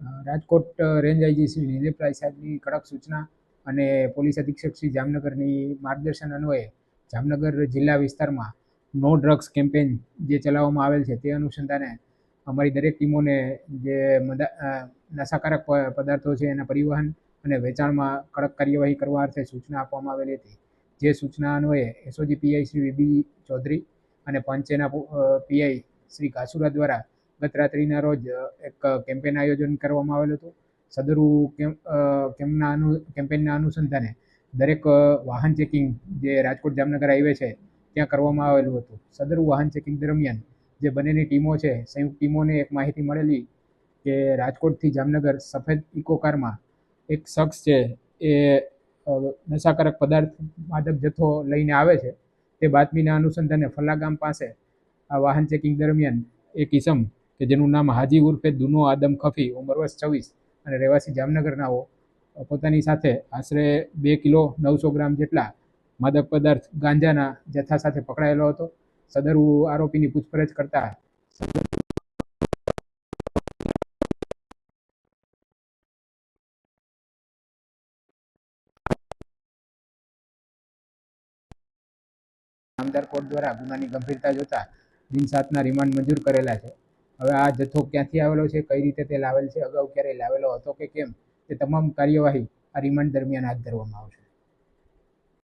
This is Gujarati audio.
રાજકોટ રેન્જ આઈજી શ્રી નિલેશભાઈ સાહેબની કડક સૂચના અને પોલીસ અધિક્ષક શ્રી જામનગરની માર્ગદર્શન અન્વયે જામનગર જિલ્લા વિસ્તારમાં નો ડ્રગ્સ કેમ્પેન જે ચલાવવામાં આવેલ છે તે અનુસંધાને અમારી દરેક ટીમોને જે નશાકારક પદાર્થો છે એના પરિવહન અને વેચાણમાં કડક કાર્યવાહી કરવા અર્થે સૂચના આપવામાં આવેલી હતી. જે સૂચના અન્વયે SOG PI Shri VB Chaudhary અને પંચેના પીઆઈ શ્રી કાસુરા દ્વારા ગત રાત્રિના રોજ એક કેમ્પેન આયોજન કરવામાં આવેલું હતું. સદરુ કેમ્પેનના અનુસંધાને દરેક વાહન ચેકિંગ જે રાજકોટ જામનગર હાઈવે છે ત્યાં કરવામાં આવેલું હતું. સદરુ વાહન ચેકિંગ દરમિયાન જે બંનેની ટીમો છે સંયુક્ત ટીમોને એક માહિતી મળેલી કે રાજકોટથી જામનગર સફેદ ઇકો કારમાં એક શખ્સ છે એ નશાકારક પદાર્થ માદક જથ્થો લઈને આવે છે. તે બાતમીના અનુસંધાને ફલ્લા ગામ પાસે આ વાહન ચેકિંગ દરમિયાન એક ઈસમ કે જેનું નામ હાજી ઉર્ફે દુનો આદમ ખફી ઉંમર વર્ષ 26 અને રહેવાસી જામનગરનાઓ પોતાની સાથે આશરે 2 કિલો 900 ગ્રામ જેટલા માદક પદાર્થ ગાંજાના જથ્થા સાથે પકડાયેલો હતો. સદરુ આરોપીની પૂછપરછ કરતા નામદાર કોર્ટ દ્વારા ગુનાની ગંભીરતા જોતા દિન 7ના રિમાન્ડ મંજૂર કરેલા છે. હવે આ જથ્થો ક્યાંથી આવેલો છે, કઈ રીતે તે લાવેલ છે, અગાઉ ક્યારેય લાવેલો હતો કે કેમ, તે તમામ કાર્યવાહી આ રિમાન્ડ દરમિયાન હાથ ધરવામાં આવશે.